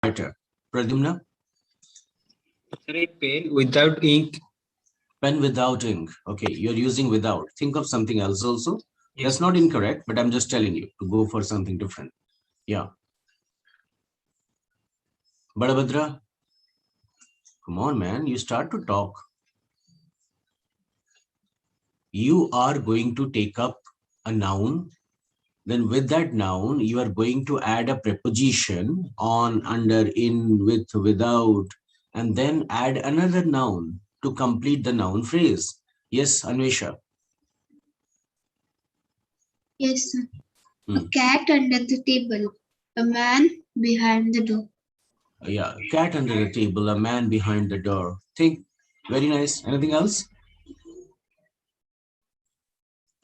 Better. Pradyumna? Sir, a pen without ink. Pen without ink. Okay, you're using without. Think of something else also. Yes. That's not incorrect, but I'm just telling you to go for something different. Yeah. Badabhadra? Come on, man. You start to talk. You are going to take up a noun. Then with that noun, you are going to add a preposition on, under, in, with, without, and then add another noun to complete the noun phrase. Yes, Anvesha? Yes, sir. Hmm. A cat under the table. A man behind the door. Yeah, cat under the table, a man behind the door. Think, very nice. Anything else?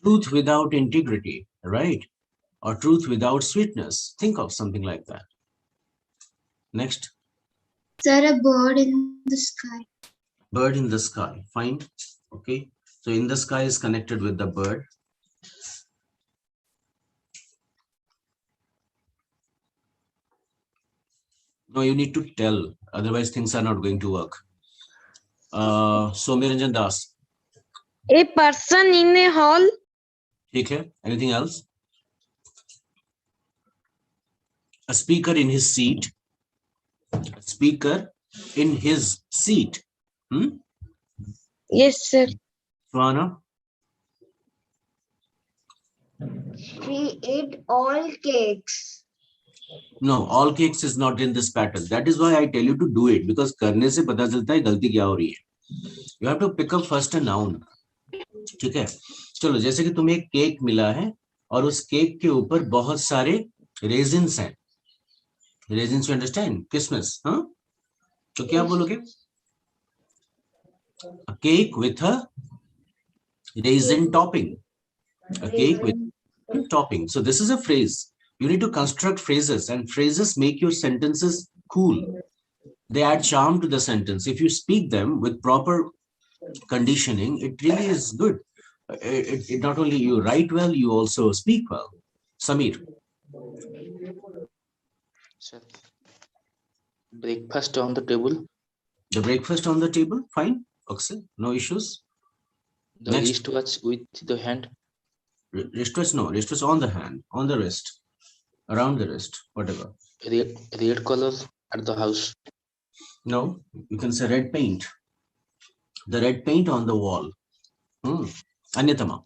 Truth without integrity, right? Or truth without sweetness. Think of something like that. Next. Sir, a bird in the sky. Bird in the sky. Fine. Okay. So in the sky is connected with the bird. No, you need to tell. Otherwise, things are not going to work. Somiranjan Das. A person in a hall. Okay. Anything else? A speaker in his seat. A speaker in his seat. Yes, sir. Swana? We eat all cakes. No, all cakes is not in this pattern. That is why I tell you to do it, because करने से पता चलता है गलती क्या हो रही है. You have to pick up first a noun. ठीक है. चलो, जैसे कि तुम्हें एक केक मिला है और उस केक के ऊपर बहुत सारे रेजिन्स हैं. Raisins, you understand? Christmas, huh? तो क्या बोलोगे? A cake with a raisin topping. A cake with topping. So this is a phrase. You need to construct phrases, and phrases make your sentences cool. They add charm to the sentence. If you speak them with proper conditioning, it really is good. It not only you write well, you also speak well. Samir. Sir, breakfast on the table. The breakfast on the table, fine. Okay, no issues. The wristwatch with the hand. Wristwatch, no. Wristwatch on the hand, on the wrist, around the wrist, whatever. Red color at the house. No, you can say red paint. The red paint on the wall. Anyatama.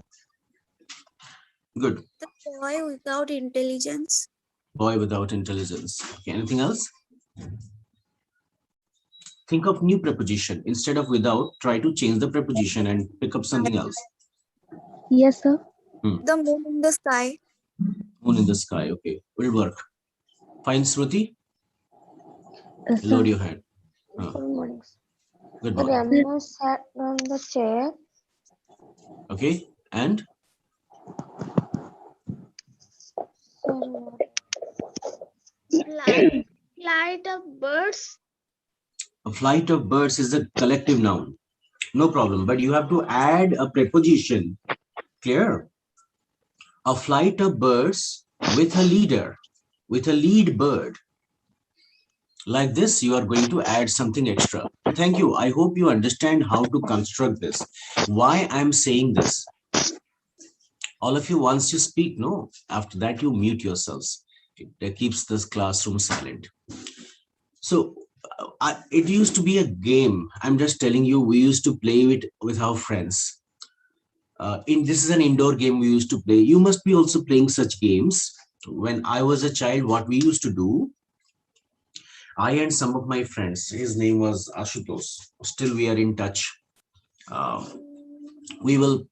Good. The boy without intelligence. Boy without intelligence. Okay, anything else? Think of new preposition. Instead of without, try to change the preposition and pick up something else. Yes, sir. The moon in the sky. Moon in the sky. Okay, will work. Fine, Shruti. Yes, sir. Load your hand. Good morning. Good morning. Grandma sat on the chair. Okay, and Flight of birds. a flight of birds is a collective noun. No problem, but you have to add a preposition. Clear? A flight of birds with a leader, with a lead bird. Like this, you are going to add something extra. Thank you. I hope you understand how to construct this. Why I'm saying this. All of you, once you speak, no, after that you mute yourselves. It keeps this classroom silent. So it used to be a game. I'm just telling you, we used to play it with our friends. This is an indoor game we used to play. You must be also playing such games. When I was a child, what we used to do, I and some of my friends, his name was Ashutosh, still we are in touch. We will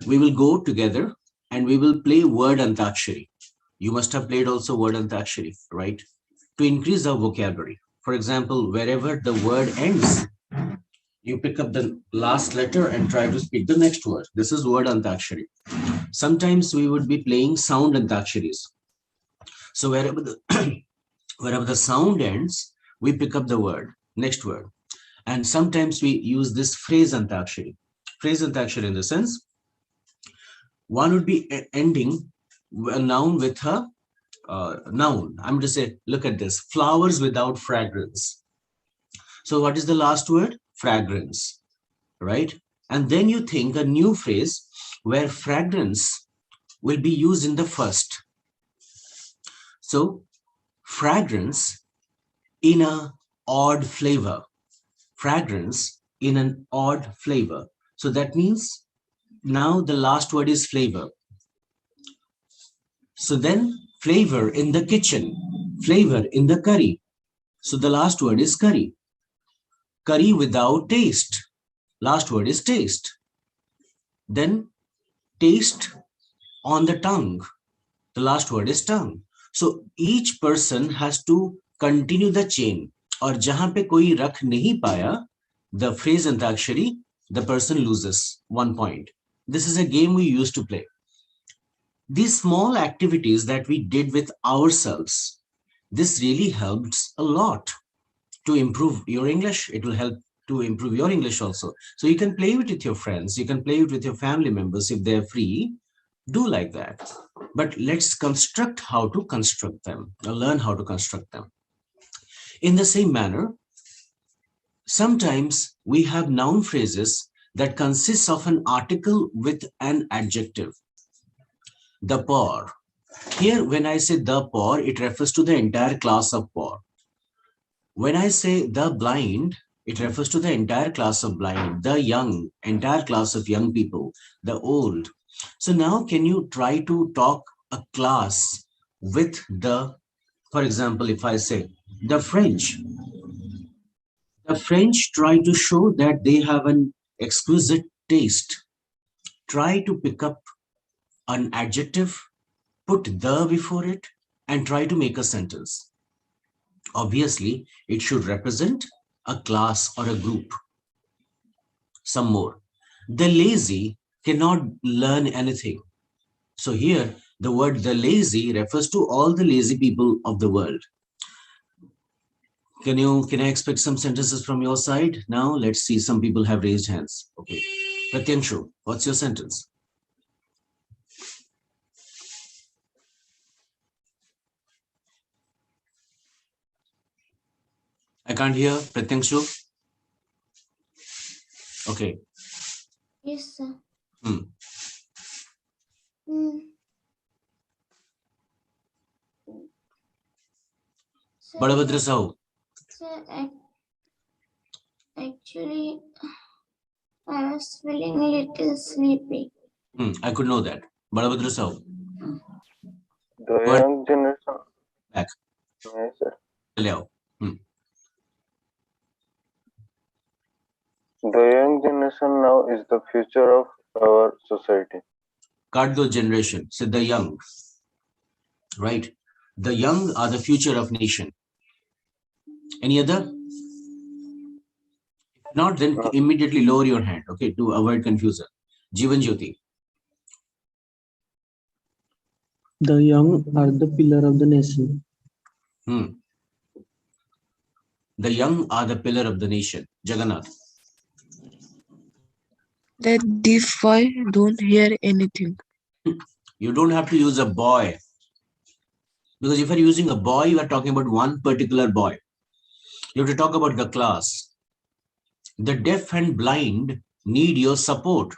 go together and we will play word antakshari. You must have played also word antakshari, right? To increase our vocabulary. For example, wherever the word ends, you pick up the last letter and try to speak the next word. This is word antakshari. Sometimes we would be playing sound antaksharis. So wherever the sound ends, we pick up the word, next word. And sometimes we use this phrase antakshari. Phrase antakshari in the sense, one would be ending a noun with a noun. I'm going to say, look at this, flowers without fragrance. So what is the last word? Fragrance, right? And then you think a new phrase where fragrance will be used in the first. So fragrance in a odd flavor, fragrance in an odd flavor. So that means now the last word is flavor. So then flavor in the kitchen, flavor in the curry. So the last word is curry. Curry without taste. Last word is taste. Then taste on the tongue. The last word is tongue. So each person has to continue the chain. और जहां पे कोई रख नहीं पाया, the phrase antakshari, the person loses 1 point. This is a game we used to play. These small activities that we did with ourselves, this really helps a lot to improve your English. It will help to improve your English also. So you can play it with your friends. You can play it with your family members if they're free. Do like that. But let's construct how to construct them, or learn how to construct them. In the same manner, sometimes we have noun phrases that consist of an article with an adjective. The poor. Here, when I say the poor, it refers to the entire class of poor. When I say the blind, it refers to the entire class of blind, the young, entire class of young people, the old. So now can you try to talk a class with the, for example, if I say the French try to show that they have an exquisite taste. Try to pick up an adjective, put the before it, and try to make a sentence. Obviously, it should represent a class or a group. Some more. The lazy cannot learn anything. So here, the word the lazy refers to all the lazy people of the world. Can I expect some sentences from your side? Now, let's see, some people have raised hands. Okay. Pratyanshu, what's your sentence? I can't hear. Pratyanshu? Okay. Yes, sir. Hmm. Badabhadra Sahu. Sir, actually, I was feeling a little sleepy. I could know that. Badabhadra Sahu. The young generation. Back. Yes, sir. The young generation now is the future of our society. Cardo generation. So the young. Right. The young are the future of nation. Any other? If not, then immediately lower your hand, okay, to avoid confusion. Jeevan Jyoti. The young are the pillar of the nation. The young are the pillar of the nation. Jagannath. That deaf boy don't hear anything. You don't have to use a boy. Because if you're using a boy, you are talking about one particular boy. You have to talk about the class. The deaf and blind need your support.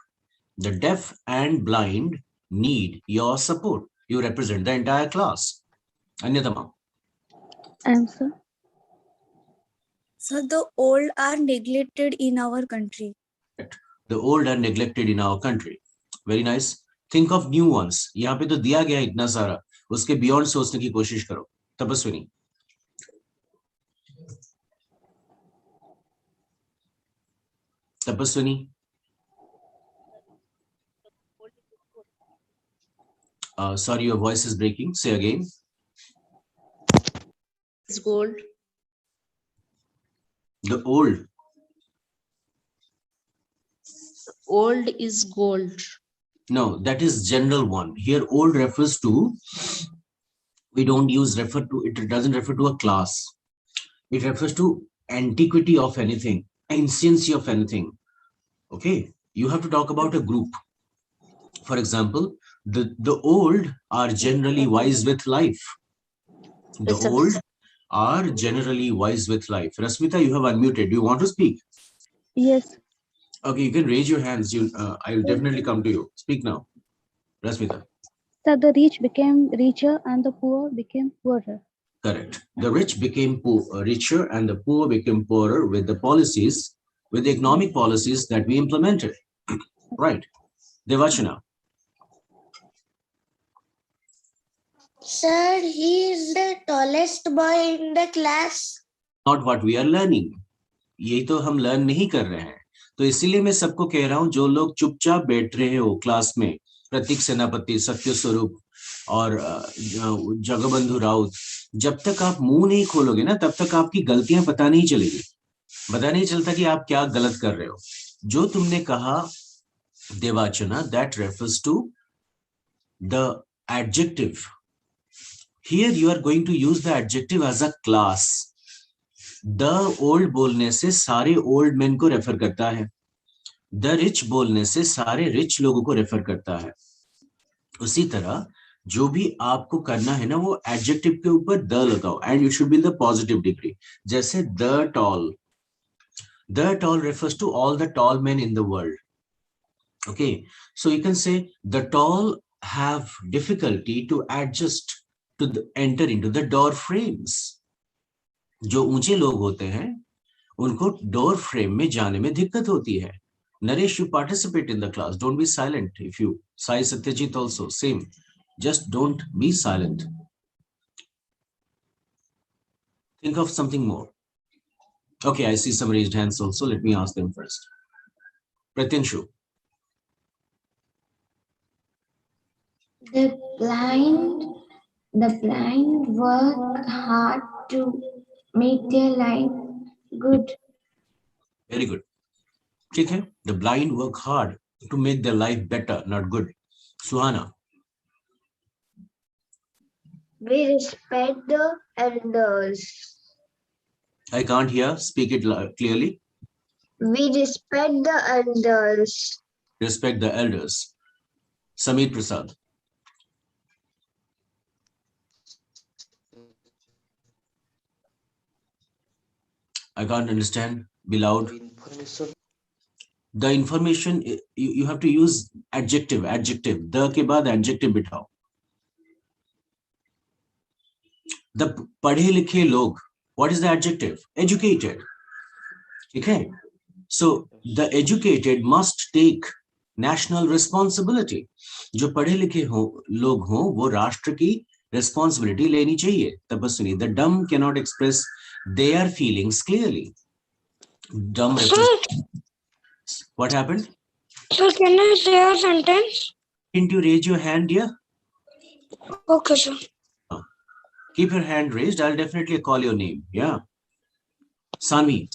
The deaf and blind need your support. You represent the entire class. Anyatama. Answer. So the old are neglected in our country. The old are neglected in our country. Very nice. Think of new ones. यहाँ पे तो दिया गया इतना सारा. उसके beyond सोचने की कोशिश करो. तपस्विनी. Tapaswini. Sorry, your voice is breaking. Say again. It's gold. The old. Old is gold. No, that is general one. Here, old refers to, we don't use refer to, it doesn't refer to a class. It refers to antiquity of anything, anciency of anything. Okay, you have to talk about a group. For example, the old are generally wise with life. The old are generally wise with life. Rasmita, you have unmuted. Do you want to speak? Yes. Okay, you can raise your hands. I will definitely come to you. Speak now, Rasmita. So the rich became richer and the poor became poorer. Correct. The rich became richer and the poor became poorer with the policies, with the economic policies that we implemented. Right. Devachana. Sir, he is the tallest boy in the class. Not what we are learning. यही तो हम learn नहीं कर रहे हैं. तो इसीलिए मैं सबको कह रहा हूं, जो लोग चुपचाप बैठ रहे हो क्लास में, प्रतीक सेनापति, सत्य स्वरूप और जगबंधु राउत, जब तक आप मुंह नहीं खोलोगे ना, तब तक आपकी गलतियां पता नहीं चलेगी. पता नहीं चलता कि आप क्या गलत कर रहे हो. जो तुमने कहा देवाचना, that refers to the adjective. Here you are going to use the adjective as a class. The old बोलने से सारे old men को रेफर करता है. The rich बोलने से सारे rich लोगों को रेफर करता है. उसी तरह जो भी आपको करना है ना, वो adjective के ऊपर the लगाओ, and you should be in the positive degree. जैसे the tall. The tall refers to all the tall men in the world. Okay, so you can say the tall have difficulty to adjust to enter into the door frames. जो ऊंचे लोग होते हैं उनको door frame में जाने में दिक्कत होती है. Naresh, you participate in the class. Don't be silent. If you, Sai Satyajit also, same. Just don't be silent. Think of something more. Okay, I see some raised hands also. Let me ask them first. Pratyanshu. The blind work hard to make their life good. Very good. ठीक है. The blind work hard to make their life better, not good. Suhana. We respect the elders. I can't hear. Speak it clearly. We respect the elders. Respect the elders. Sameer Prasad. I can't understand. Be loud. The information, you have to use adjective. The के बाद adjective बिठाओ. The पढ़े लिखे लोग. What is the adjective? Educated. Okay. So the educated must take national responsibility. जो पढ़े लिखे लोग हों, वो राष्ट्र की responsibility लेनी चाहिए. तपस्विनी. The dumb cannot express their feelings clearly. Dumb. What happened? So can I say a sentence? Didn't you raise your hand, dear? Okay, sir. Keep your hand raised. I'll definitely call your name. Yeah. Sami.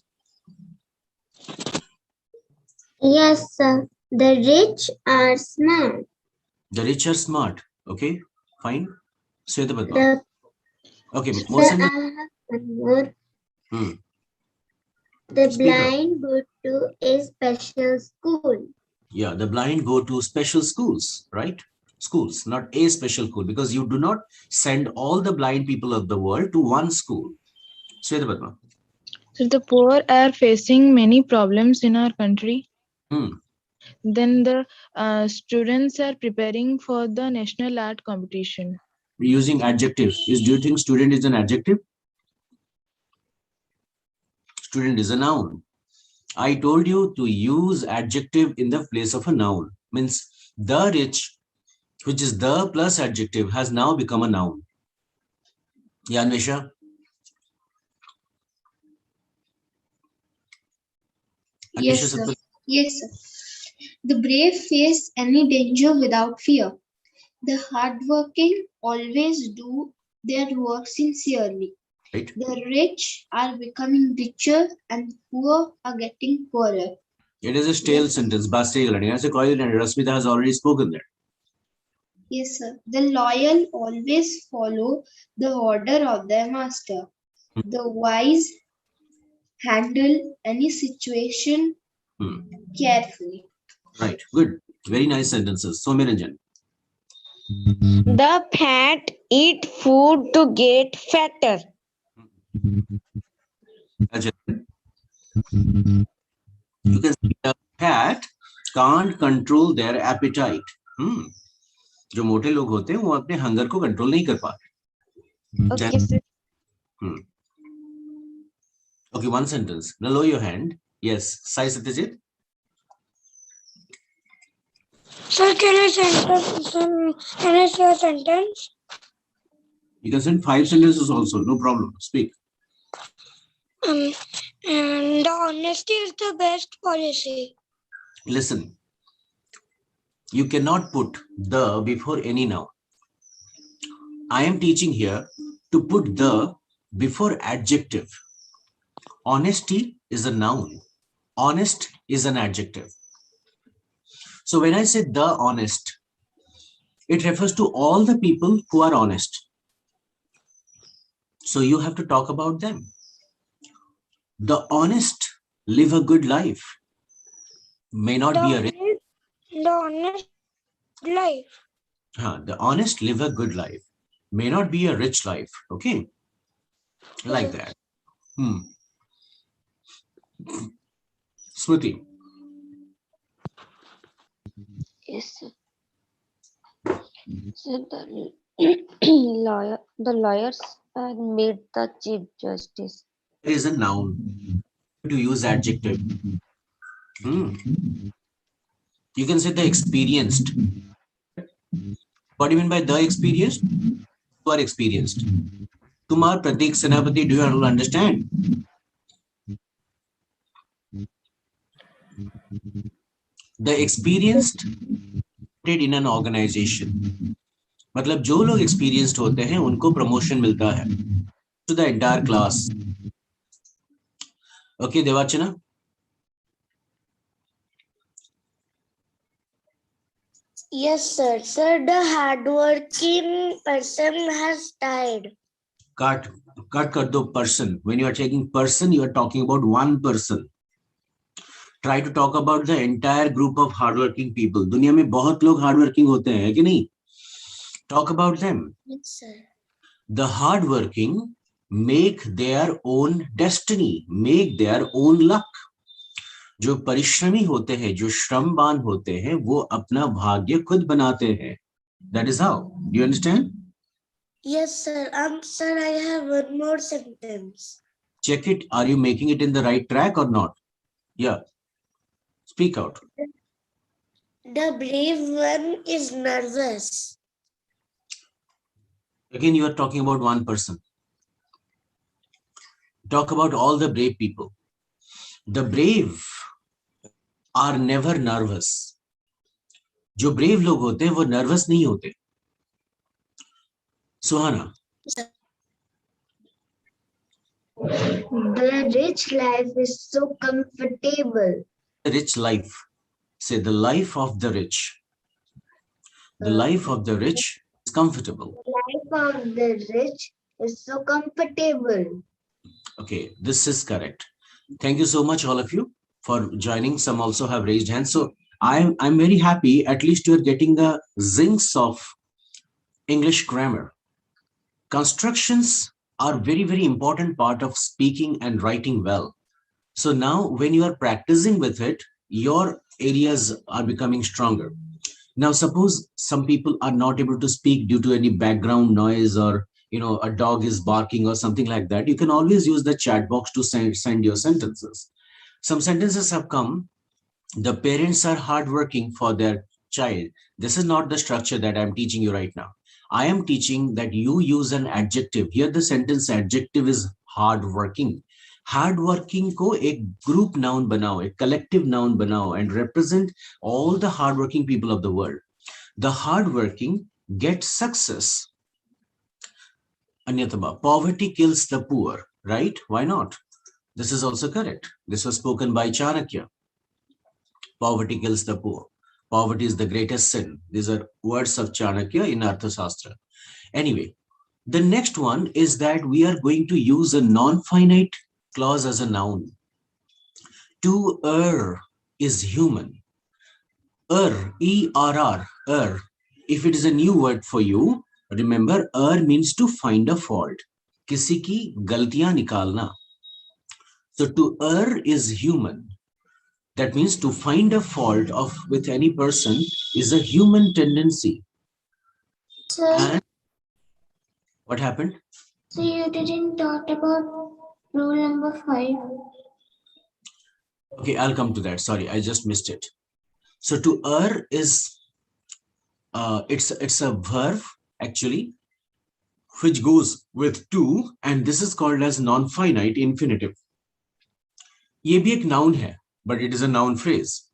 Yes, sir. The rich are smart. The rich are smart. Okay, fine. Sweta Padma. Okay, more Sir, sentence. I have one more. The Speak up. blind go to a special school. Yeah, the blind go to special schools, right? Schools, not a special school, because you do not send all the blind people of the world to one school. Sweta Padma. So the poor are facing many problems in our country. Then the students are preparing for the national art competition. Using adjectives. Do you think student is an adjective? Student is a noun. I told you to use adjective in the place of a noun. Means the rich, which is the plus adjective, has now become a noun. Yanvisha? Yes, sir. Yes, sir. The brave face any danger without fear. The hardworking always do their work sincerely. Right. The rich are becoming richer and poor are getting poorer. It is a stale sentence. Rasmita has already spoken there. Yes, sir. The loyal always follow the order of their master. The wise handle any situation carefully. Right. Good. Very nice sentences. Somiranjan. The fat eat food to get fatter. You can see a cat can't control their appetite. जो मोटे लोग होते हैं वो अपने hunger को control नहीं कर पाते. Okay, sir. Okay, one sentence. Now lower your hand. Yes, Sai Satyajit. Sir, can I finish your sentence? You can send 5 sentences also. No problem. Speak. And the honesty is the best policy. Listen. You cannot put the before any noun. I am teaching here to put the before adjective. Honesty is a noun. Honest is an adjective. So when I say the honest, it refers to all the people who are honest. So you have to talk about them. The honest live a good life. May not be a rich. The honest life. The honest live a good life. May not be a rich life. Okay. Like that. Smriti. Yes, sir. So the lawyers made the Chief Justice. There is a noun. To use adjective. You can say the experienced. What do you mean by the experienced? Who are experienced. Kumar, Pratik, Senapati, do you all understand? The experienced in an organization. मतलब जो लोग experienced होते हैं उनको promotion मिलता है to the entire class. Okay, Devachana. Yes, sir. Sir, the hardworking person has died. Cut kar do person. When you are taking person, you are talking about one person. Try to talk about the entire group of hardworking people. दुनिया में बहुत लोग hardworking होते हैं, है कि नहीं? Talk about them. Yes, sir. The hardworking make their own destiny, make their own luck. जो परिश्रमी होते हैं, जो श्रमवान होते हैं, वो अपना भाग्य खुद बनाते हैं. That is how. Do you understand? Yes, sir. Sir, I have one more sentence. Check it. Are you making it in the right track or not? Yeah. Speak out. The brave one is nervous. Again, you are talking about one person. Talk about all the brave people. The brave are never nervous. जो brave लोग होते हैं वो nervous नहीं होते. Suhana. The rich life is so comfortable. The rich life. Say the life of the rich. The life of the rich is comfortable. The life of the rich is so comfortable. Okay, this is correct. Thank you so much, all of you, for joining. Some also have raised hands. So I'm very happy. At least you're getting the zincs of English grammar. Constructions are very, very important part of speaking and writing well. So now when you are practicing with it, your areas are becoming stronger. Now, suppose some people are not able to speak due to any background noise or, a dog is barking or something like that. You can always use the chat box to send your sentences. Some sentences have come. The parents are hardworking for their child. This is not the structure that I'm teaching you right now. I am teaching that you use an adjective. Here the sentence adjective is hardworking. Hardworking को एक group noun बनाओ, एक collective noun बनाओ and represent all the hardworking people of the world. The hardworking get success. Anyatama, poverty kills the poor, right? Why not? This is also correct. This was spoken by Chanakya. Poverty kills the poor. Poverty is the greatest sin. These are words of Chanakya in Arthashastra. Anyway, the next one is that we are going to use a non-finite clause as a noun. To err is human. Err, E-R-R, err. If it is a new word for you, Remember, means to find a fault. किसी की गलतियां निकालना. So to err is human. That means to find a fault with any person is a human tendency. Sir, And what happened? so you didn't talk about rule number 5. Okay, I'll come to that. Sorry, I just missed it. So to err is it's a verb actually which goes with to, and this is called as non-finite infinitive. ये भी एक noun है, but it is a noun phrase.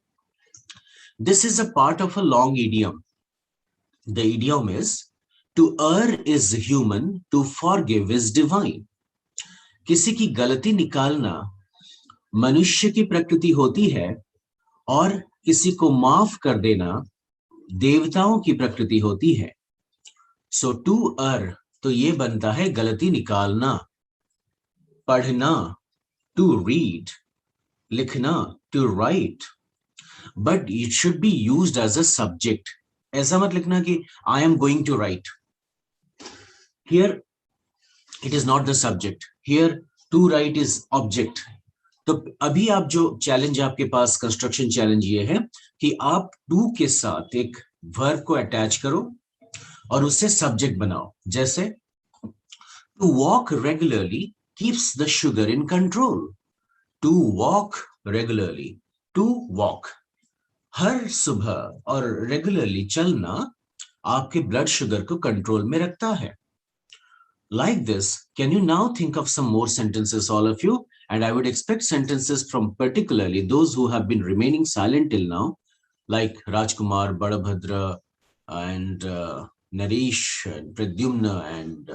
This is a part of a long idiom. The idiom is to err is human, to forgive is divine. किसी की गलती निकालना मनुष्य की प्रकृति होती है और किसी को माफ कर देना देवताओं की प्रकृति होती है. So to err तो ये बनता है गलती निकालना, पढ़ना to read, लिखना to write, but it should be used as a subject. ऐसा मत लिखना कि I am going to write. Here it is not the subject. Here to write is object. तो अभी आप जो चैलेंज आपके पास कंस्ट्रक्शन चैलेंज ये है कि आप टू के साथ एक वर्ब को अटैच करो और उससे सब्जेक्ट बनाओ. जैसे to walk regularly keeps the sugar in control. To walk regularly, to walk, हर सुबह और रेगुलरली चलना आपके ब्लड शुगर को कंट्रोल में रखता है. Like this, can you now think of some more sentences, all of you? And I would expect sentences from particularly those who have been remaining silent till now, like Rajkumar, Badabhadra, and Naresh, and Pradyumna, and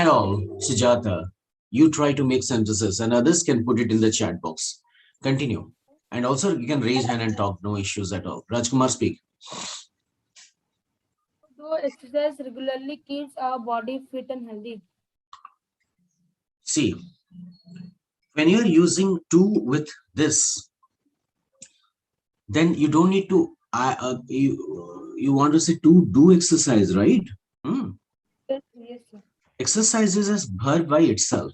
all, Sujata. You try to make sentences and others can put it in the chat box. Continue. And also you can raise hand and talk, no issues at all. Rajkumar, speak. Do exercise regularly keeps our body fit and healthy. See, when you're using to with this, then you don't need to, you want to say to do exercise, right? Yes, sir. Exercise is a verb by itself,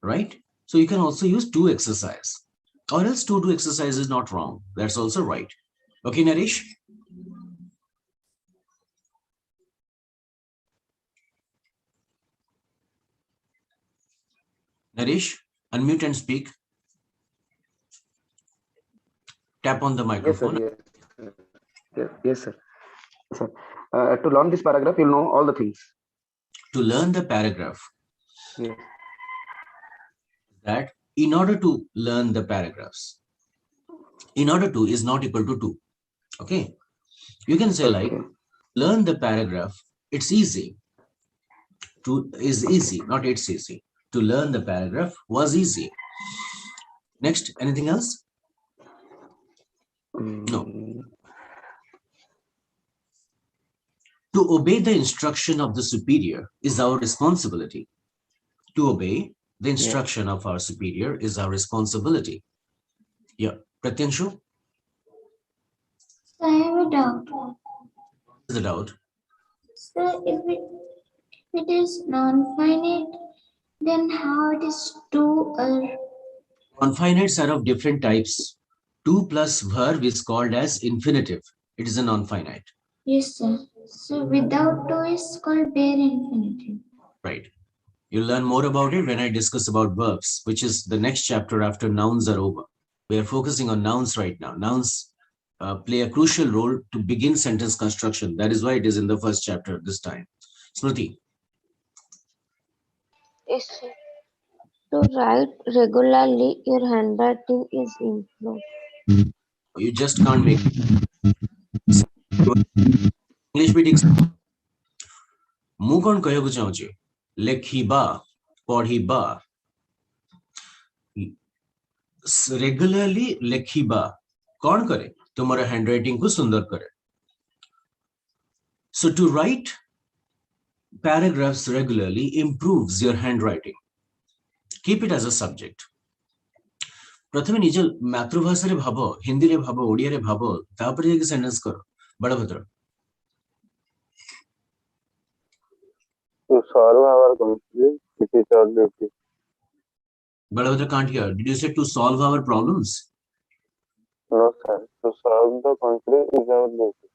right? So you can also use to exercise, or else to do exercise is not wrong. That's also right. Okay, Naresh? Naresh, unmute and speak. Tap on the microphone. Yes, sir. Yes, sir. Sir. To learn this paragraph, you'll know all the things. To learn the paragraph. Yes. That in order to learn the paragraphs, in order to is not equal to. Okay. You can say like, learn the paragraph. It's easy. To is easy, not it's easy. To learn the paragraph was easy. Next, anything else? No. To obey the instruction of the superior is our responsibility. To obey the instruction of our superior is our responsibility. Yeah. Pratyanshu? I have a doubt. What is the doubt? So if it is non-finite, then how it is to err? Non-finites are of different types. To plus verb is called as infinitive. It is a non-finite. Yes, sir. So without to is called bare infinitive. Right. You'll learn more about it when I discuss about verbs, which is the next chapter after nouns are over. We are focusing on nouns right now. Nouns play a crucial role to begin sentence construction. That is why it is in the first chapter this time. Smriti. Yes, sir. To write regularly, your handwriting is improved. You just can't make English meeting. ମୁଁ କଣ କହିବାକୁ ଚାହୁଁଛି ଲେଖିବା ପଢିବା regularly ଲେଖିବା କଣ କରେ ତୁମର handwriting को ସୁନ୍ଦର करे. So to write paragraphs regularly improves your handwriting. Keep it as a subject. प्रथमे निज मातृभाषा रे भाबो हिंदी रे भाबो ओडिया रे भाबो तापर जे सेंटेंस करो. बड़भद्र. solve our conflict, it is our duty. Balabhadra can't hear. Did you say to solve our problems? No, sir. To solve the conflict is our duty.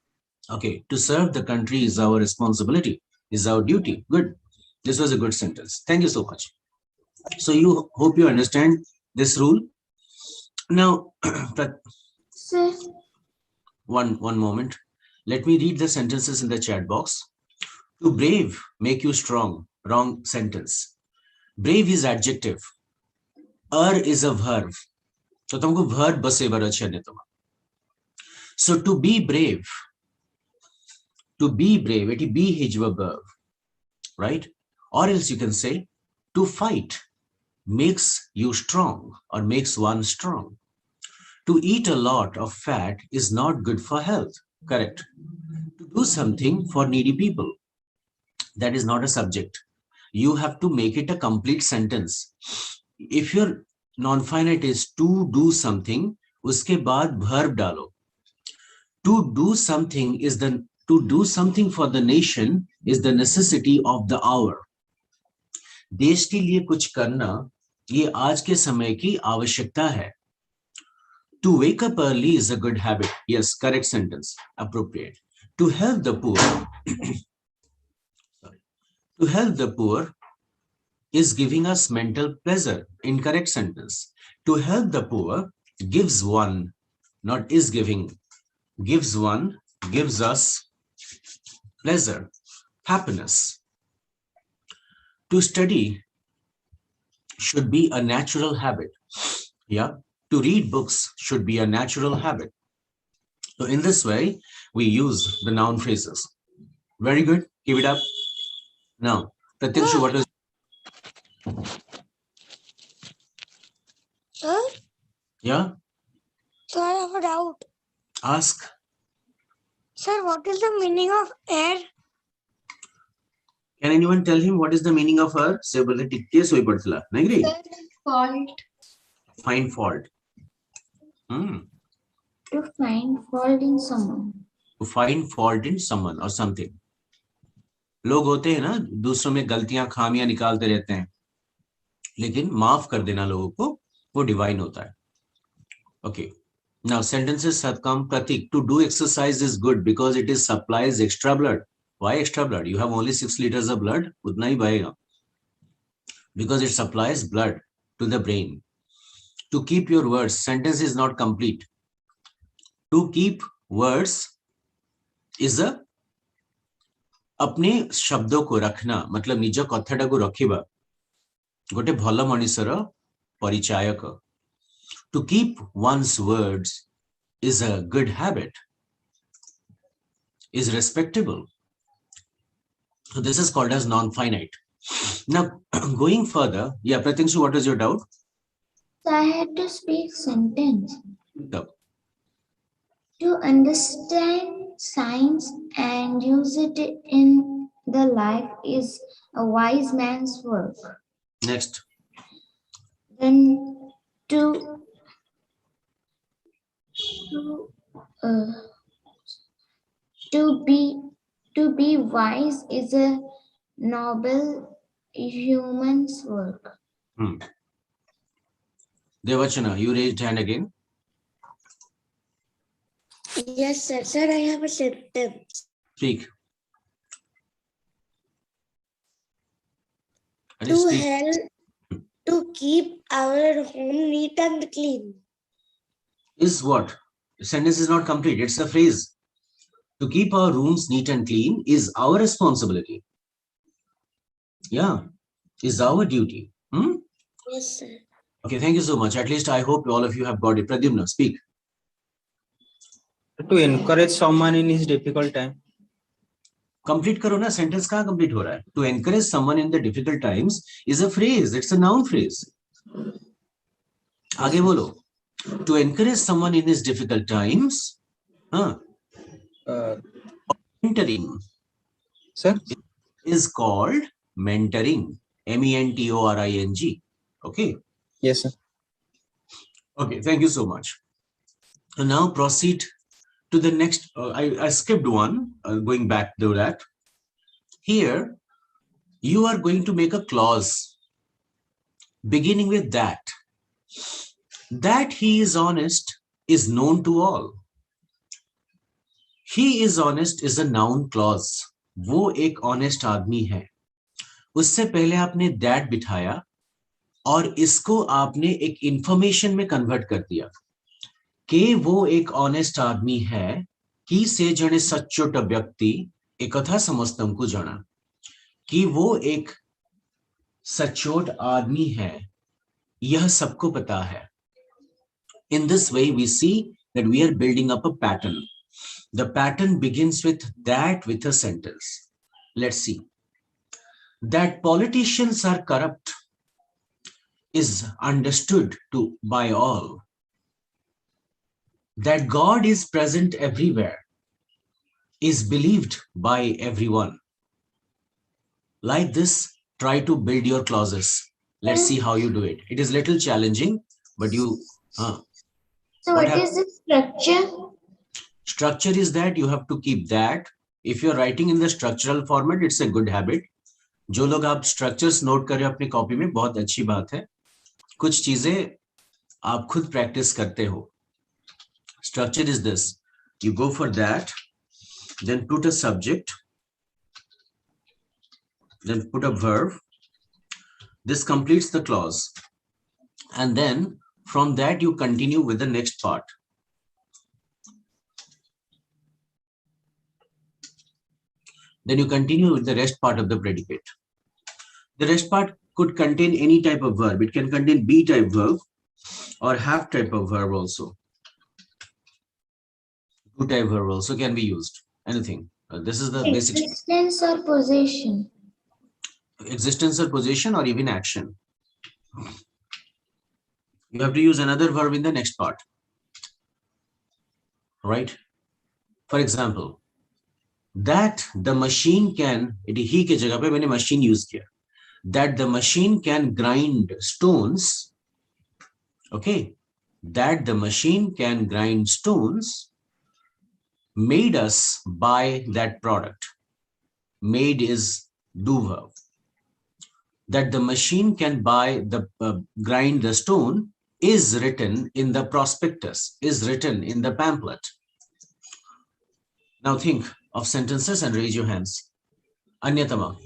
Okay. To serve the country is our responsibility, is our duty. Good. This was a good sentence. Thank you so much. So you hope you understand this rule. Now, Sir. one moment. Let me read the sentences in the chat box. To brave, make you strong. Wrong sentence. Brave is adjective. Is a verb. So तुमको verb बसे बर अच्छे नहीं तुम. So to be brave, it be his verb, right? Or else you can say to fight makes you strong or makes one strong. To eat a lot of fat is not good for health. Correct. To do something for needy people, that is not a subject. You have to make it a complete sentence. If your non-finite is to do something, uske baad verb dalo. To do something for the nation is the necessity of the hour. देश के लिए कुछ करना ये आज के समय की आवश्यकता है. To wake up early is a good habit. Yes, correct sentence. Appropriate. To help the poor to help the poor is giving us mental pleasure. Incorrect sentence. To help the poor gives one, not is giving. Gives one, gives us pleasure, happiness. To study should be a natural habit. Yeah. To read books should be a natural habit. So in this way, we use the noun phrases. Very good. Keep it up. Now, Pratikshu, what is... Sir? Yeah? So I have a doubt. Ask. Sir, what is the meaning of air? Can anyone tell him what is the meaning of her? Say, bolte tikke soi padtla. Nahi? Fault. Find fault. To find fault in someone. To find fault in someone or something. लोग होते हैं ना दूसरों में गलतियां खामियां निकालते रहते हैं, लेकिन माफ कर देना लोगों को वो डिवाइन होता है. Okay. Now sentences have come. Pratik, to do exercise is good because it is supplies extra blood. Why extra blood? You have only 6 liters of blood. Utna hi bahega. Because it supplies blood to the brain. To keep your words. Sentence is not complete. To keep words is a अपने शब्दों को रखना, मतलब निज कथाटा को रखिबा गोटे भल मनुष्यर परिचायक. To keep one's words is a good habit, is respectable. So this is called as non-finite. Now going further, yeah, Pratikshu, what is your doubt? So I had to speak sentence. No. To understand science and use it in the life is a wise man's work. Next. Then to be wise is a noble human's work. Devachana, you raised hand again. Yes, sir. Sir, I have a sentence. Speak. To keep our home neat and clean. Is what? The sentence is not complete. It's a phrase. To keep our rooms neat and clean is our responsibility. Yeah. Is our duty. Yes, sir. Okay, thank you so much. At least I hope all of you have got it. Pradyumna, speak. To encourage someone in his difficult time. Complete karo na, sentence kahan complete ho raha hai? To encourage someone in the difficult times is a phrase. It's a noun phrase. Aage bolo. To encourage someone in his difficult times, mentoring. Sir? Is called mentoring. mentoring. Okay. Yes, sir. Okay, thank you so much. And now proceed to the next. I skipped one, going back to that. Here, you are going to make a clause beginning with that. That he is honest is known to all. He is honest is a noun clause. वो एक honest आदमी है. उससे पहले आपने that बिठाया और इसको आपने एक information में convert कर दिया कि वो एक honest आदमी है. कि से जने सच्चोट व्यक्ति एकथा समस्तमको जाना कि वो एक सच्चोट आदमी है, यह सबको पता है. In this way, we see that we are building up a pattern. The pattern begins with that with a sentence. Let's see. That politicians are corrupt is understood by all. That God is present everywhere is believed by everyone. Like this, try to build your clauses. Let's see how you do it. It is little challenging, but you... So what is the structure? Structure is that you have to keep that. If you're writing in the structural format, it's a good habit. जो लोग आप structures note कर रहे हो अपनी copy में, बहुत अच्छी बात है. कुछ चीजें आप खुद practice करते हो. Structure is this. You go for that, then put a subject, then put a verb. This completes the clause. And then from that you continue with the next part. Then you continue with the rest part of the predicate. The rest part could contain any type of verb. It can contain be type verb or have type of verb also. Do type verb also can be used. Anything. This is the basic. Existence or possession. Existence or possession or even action. You have to use another verb in the next part. Right? For example, that the machine can, he के जगह पे मैंने machine use किया. That the machine can grind stones. Okay. That the machine can grind stones made us buy that product. Made is do verb. That the machine can buy the grind the stone is written in the prospectus, is written in the pamphlet. Now think of sentences and raise your hands. Anyatama.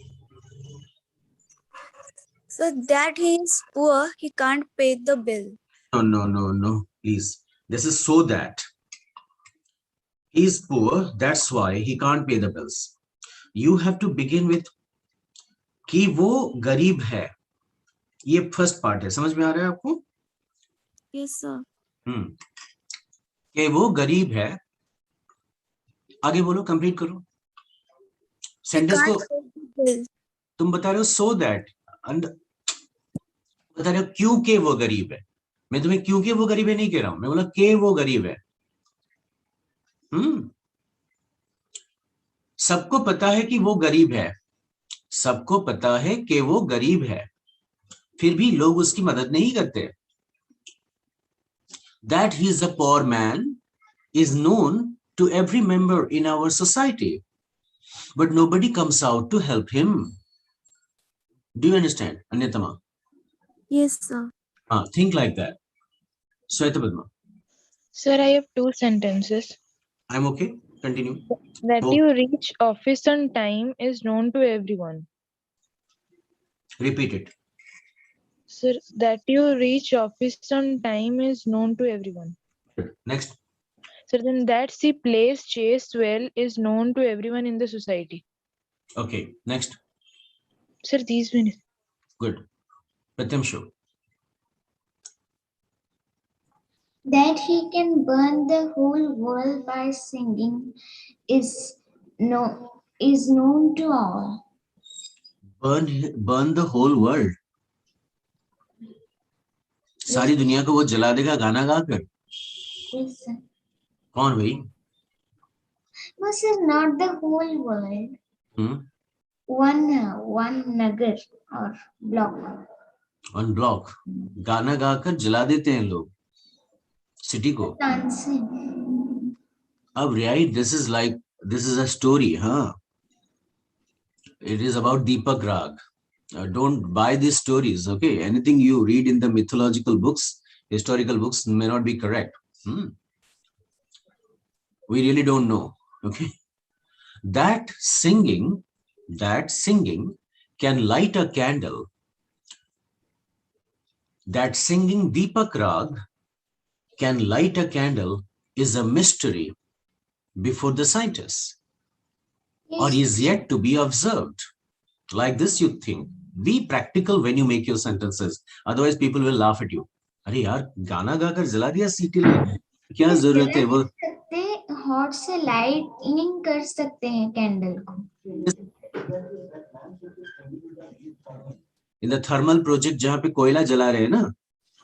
So that he is poor, he can't pay the bill. No, please. This is so that he is poor, that's why he can't pay the bills. You have to begin with कि वो गरीब है. ये first part है. समझ में आ रहा है आपको? Yes, sir. कि वो गरीब है. आगे बोलो, कंप्लीट करो. सेंटेंस को तुम बता रहे हो so that, बता रहे हो क्योंकि वो गरीब है. मैं तुम्हें क्योंकि वो गरीब है नहीं कह रहा हूं. मैं बोला कि वो गरीब है. सबको पता है कि वो गरीब है. सबको पता है कि वो गरीब है. फिर भी लोग उसकी मदद नहीं करते. That he is a poor man is known to every member in our society, but nobody comes out to help him. Do you understand, Anyatama? Yes, sir. Think like that. Sweta. Sir, I have two sentences. I'm okay. Continue. That you reach office on time is known to everyone. Repeat it. Sir, that you reach office on time is known to everyone. Next. Sir, then that she plays chess well is known to everyone in the society. Okay. Next. Sir, these minutes. Good. Pratim show. That he can burn the whole world by singing is known to all. Burn the whole world. सारी दुनिया को वो जला देगा गाना गाकर. Yes, sir. कौन भाई? No, sir, not the whole world. One nugget or block. One block. गाना गाकर जला देते हैं लोग सिटी को. अब right, this is a story, huh? It is about Deepak Rag. Don't buy these stories, okay? Anything you read in the mythological books, historical books may not be correct. We really don't know, okay? That singing can light a candle. That singing Deepak Rag can light a candle is a mystery before the scientists, or is yet to be observed. Like this, you think. Be practical when you make your sentences. Otherwise, people will laugh at you. अरे यार गाना गाकर जला दिया सीटी में, क्या जरूरत है वो? हॉट से लाइटिंग कर सकते हैं कैंडल को. In the thermal project जहाँ पे कोयला जला रहे हैं ना,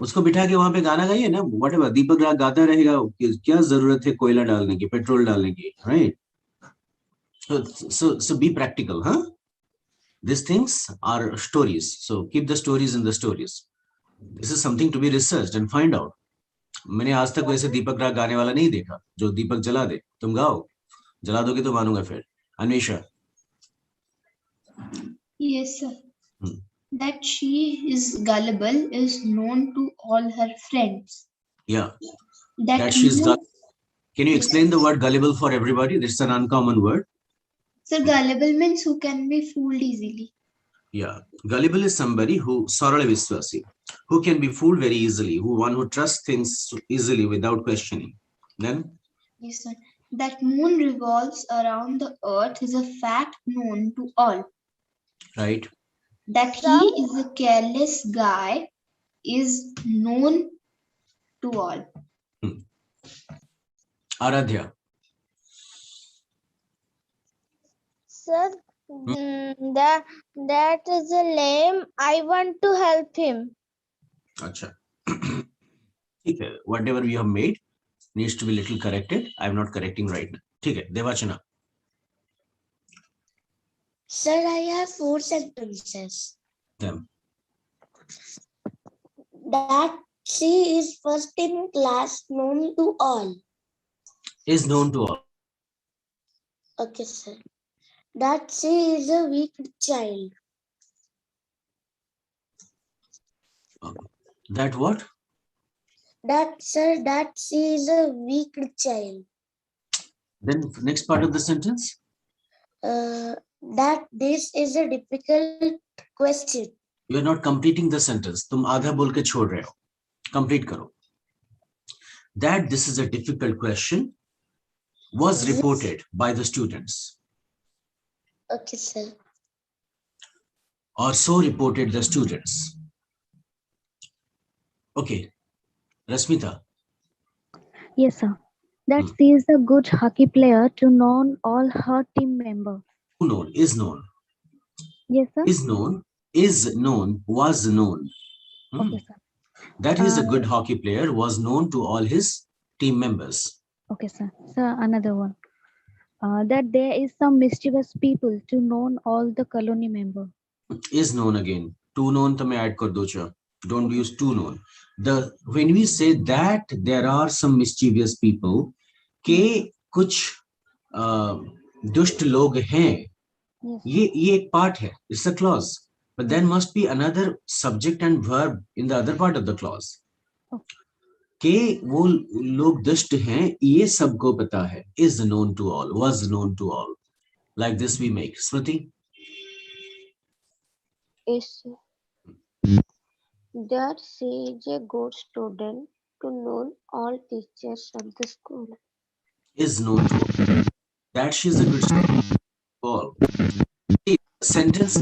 उसको बिठा के वहां पे गाना गाइए ना, whatever, दीपक राग गाता रहेगा. क्या जरूरत है कोयला डालने की, पेट्रोल डालने की, right? So be practical, huh? These things are stories, so keep the stories in the stories. This is something to be researched and find out. मैंने आज तक वैसे दीपक राग गाने वाला नहीं देखा जो दीपक जला दे. तुम गाओ, जला दोगे तो मानूंगा फिर. Anisha. Yes, sir. That she is gullible is known to all her friends. Yeah. That she is gullible. Can you explain the word gullible for everybody? It's an uncommon word. So gullible means who can be fooled easily. Yeah, gullible is somebody who who can be fooled very easily, who trusts things easily without questioning. Then? Yes, sir. That moon revolves around the earth is a fact known to all. Right. That he is a careless guy is known to all. Aradhya. Sir, that is a lame. I want to help him. Acha. Okay. Whatever we have made needs to be little corrected. I am not correcting right now. Okay. Devachana. Sir, I have 4 sentences. Them. That she is first in class, known to all. Is known to all. Okay, sir. That she is a weak child. That what? That, sir, that she is a weak child. Then next part of the sentence? That this is a difficult question. You are not completing the sentence. तुम आधा बोल के छोड़ रहे हो. Complete करो. That this is a difficult question was reported by the students. Okay, sir. Or so reported the students. Okay. Rasmita. Yes, sir. That she is a good hockey player to know all her team members. Who known? Is known. Yes, sir. Is known. Is known. Was known. Okay, sir. That he is a good hockey player was known to all his team members. Okay, sir. Sir, another one. That there is some mischievous people to know all the colony member. Is known again. To known to add kar do cha. Don't use to known. When we say that there are some mischievous people, के कुछ दुष्ट लोग हैं, ये एक part है. It's a clause. But then must be another subject and verb in the other part of the clause. के वो लोग दुष्ट हैं, ये सबको पता है. Is known to all, was known to all. Like this we make. Smriti? Yes, that she is a good student to know all teachers of the school. Is known to all. That she is a good student to all. Sentence,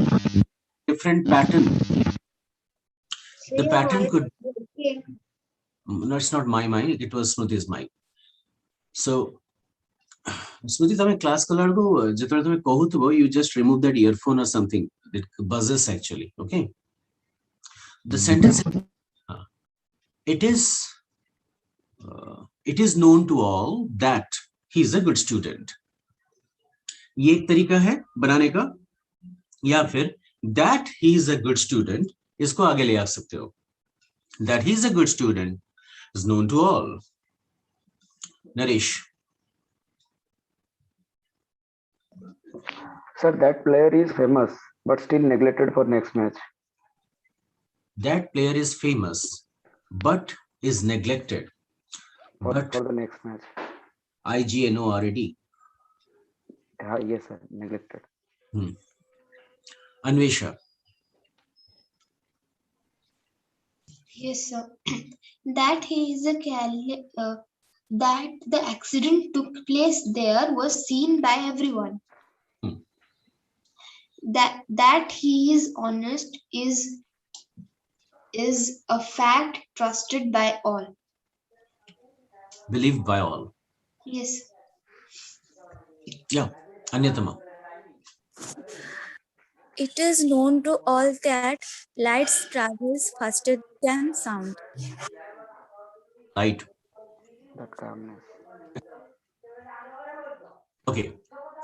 different pattern. The pattern could... No, it's not my mic. It was Smriti's mic. So, Smriti, tame class color go. Jitore tame kahu to you just remove that earphone or something. It buzzes actually. Okay. The sentence. It is known to all that he is a good student. ये एक तरीका है बनाने का. या फिर that he is a good student. इसको आगे ले आ सकते हो. That he is a good student is known to all. Naresh. Sir, that player is famous but still neglected for next match. That player is famous but is neglected. For But the next match. IGNORD. Yes, sir. Neglected. Anvesha. Yes, sir. That he is a that the accident took place there was seen by everyone. That he is honest is a fact trusted by all. Believed by all. Yes. Yeah. Anyatama. It is known to all that light travels faster than sound. Light. That calmness. Okay.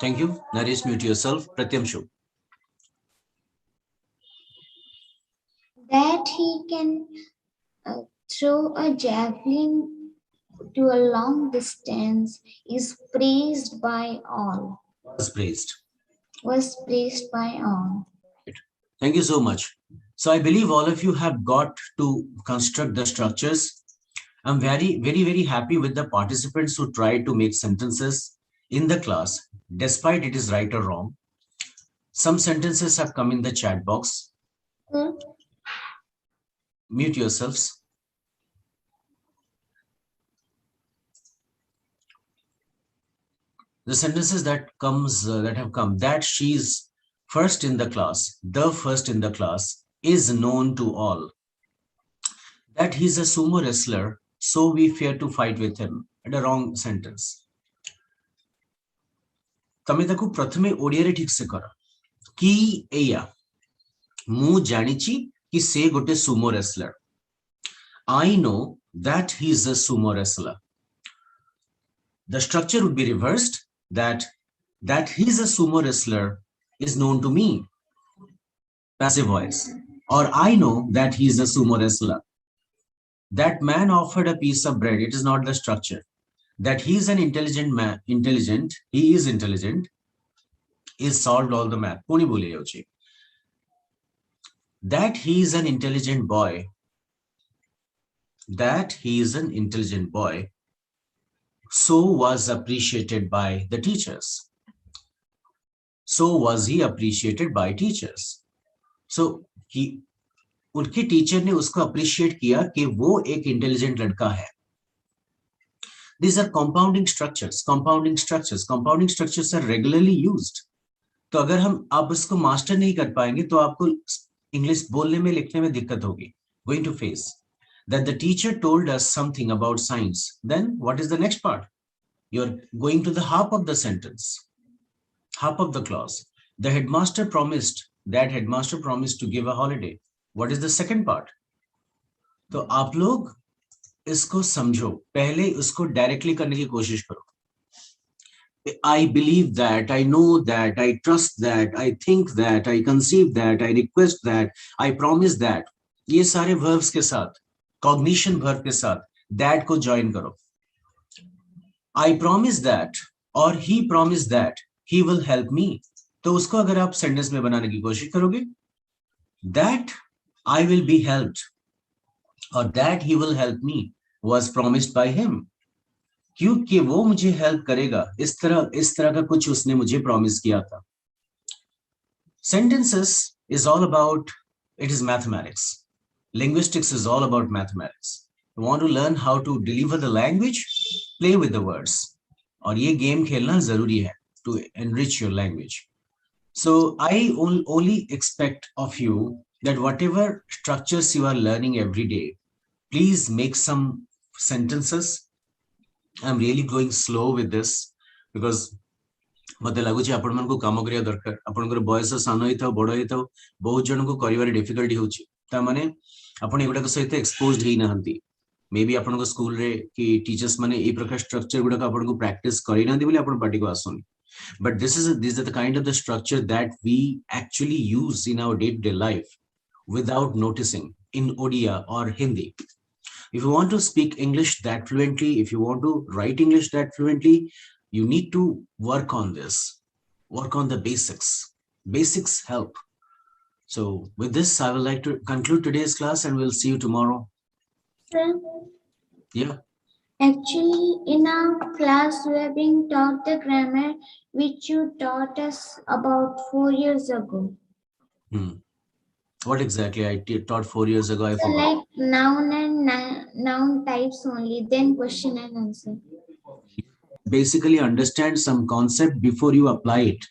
Thank you. Naresh, mute yourself. Pratyamshu. That he can throw a javelin to a long distance is praised by all. Was praised. Was praised by all. Thank you so much. So I believe all of you have got to construct the structures. I'm very, very, very happy with the participants who tried to make sentences in the class, despite it is right or wrong. Some sentences have come in the chat box. Mute yourselves. The sentences that have come, that she's first in the class, the first in the class, is known to all. That he's a sumo wrestler, so we fear to fight with him. And a wrong sentence. तमे ताकू प्रथमे ओडिया ठीक से कर कि एया मु जानिची कि से गोटे Sumo wrestler. I know that he is a sumo wrestler. The structure would be reversed, that he is a sumo wrestler is known to me. Passive voice. Or I know that he is a sumo wrestler. That man offered a piece of bread. It is not the structure. That he is an intelligent man, he is intelligent, is solved all the math. That he is an intelligent boy. That he is an intelligent boy, so was appreciated by the teachers. So was he appreciated by teachers. So उनके teacher ने उसको appreciate किया कि वो एक intelligent लड़का है. These are compounding structures. Compounding structures are regularly used. तो अगर आप उसको मास्टर नहीं कर पाएंगे तो आपको इंग्लिश बोलने में लिखने में दिक्कत होगी. Going to face that the teacher told us something about science. Then what is the next part? You're going to the half of the sentence, half of the clause. The headmaster promised to give a holiday. What is the second part? तो आप लोग इसको समझो, पहले उसको directly करने की कोशिश करो. I believe that, I know that, I trust that, I think that, I conceive that, I request that, I promise that. ये सारे verbs के साथ, cognition verb के साथ, that को join करो. I promise that, or he promised that, he will help me. तो उसको अगर आप sentence में बनाने की कोशिश करोगे, that I will be helped, or that he will help me, was promised by him. क्योंकि वो मुझे हेल्प करेगा, इस तरह का कुछ उसने मुझे प्रॉमिस किया था. Sentences is all about, it is mathematics. Linguistics is all about mathematics. You want to learn how to deliver the language, play with the words. और ये गेम खेलना जरूरी है to enrich your language. So I only expect of you that whatever structures you are learning every day, please make some sentences. I'm really going slow with this because मते लागुची आपण मन को काम करिया दरकार. आपण को बयस सानो ही था बड़ ही था बहुत जन को करिवार डिफिकल्टी होची. ता माने आपण एगुडा को सहित एक्सपोज्ड ही नहंती. मे बी आपण को स्कूल रे कि टीचर्स माने ए प्रकार स्ट्रक्चर गुडा आपण को प्रैक्टिस करि नहंती बोली आपण पार्टी को आसोनी. But these are the kind of the structure that we actually use in our day-to-day life without noticing in Odia or Hindi. If you want to speak English that fluently, if you want to write English that fluently, you need to work on this. Work on the basics. Basics help. So with this, I would like to conclude today's class and we'll see you tomorrow. Sir, Yeah. actually, in our class, we are being taught the grammar which you taught us about 4 years ago. What exactly I taught 4 years ago? I So forgot. like noun and noun types only, then question and answer. Basically understand some concept before you apply it.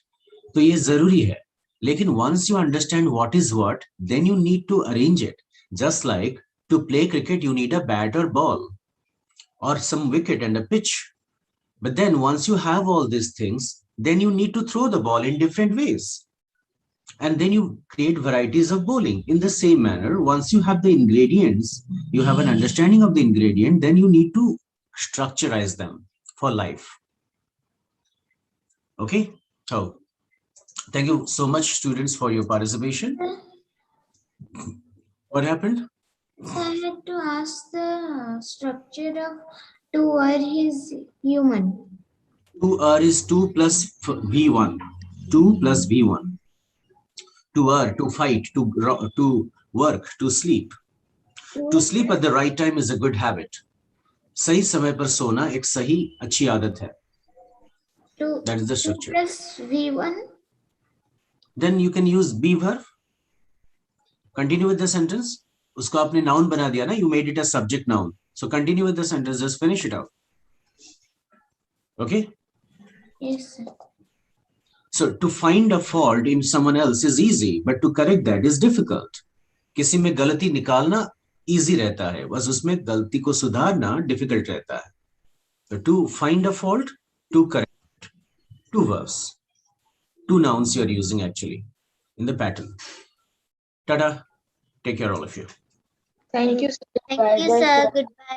तो ये जरूरी है. लेकिन once you understand what is what, then you need to arrange it. Just like to play cricket, you need a bat or ball, or some wicket and a pitch. But then once you have all these things, then you need to throw the ball in different ways. And then you create varieties of bowling. In the same manner, once you have the ingredients, you have an understanding of the ingredient, then you need to structurize them for life. Okay? So, thank you so much, students, for your participation. What happened? So I had to ask the structure of to are is human. To are is 2 plus V1. 2 plus V1. To are, to fight, to work, to sleep. To sleep at the right time is a good habit. सही समय पर सोना एक सही अच्छी आदत है. That is the structure. Plus V1. Then you can use be verb. Continue with the sentence. उसको आपने noun बना दिया ना. You made it a subject noun. So continue with the sentence. Just finish it out. Okay? Yes, sir. So to find a fault in someone else is easy, but to correct that is difficult. किसी में गलती निकालना easy रहता है, बस उसमें गलती को सुधारना difficult रहता है. So to find a fault, to correct. 2 verbs. 2 nouns you are using actually in the pattern. Tada. Take care all of you. Thank you, sir. Thank you, sir. Goodbye.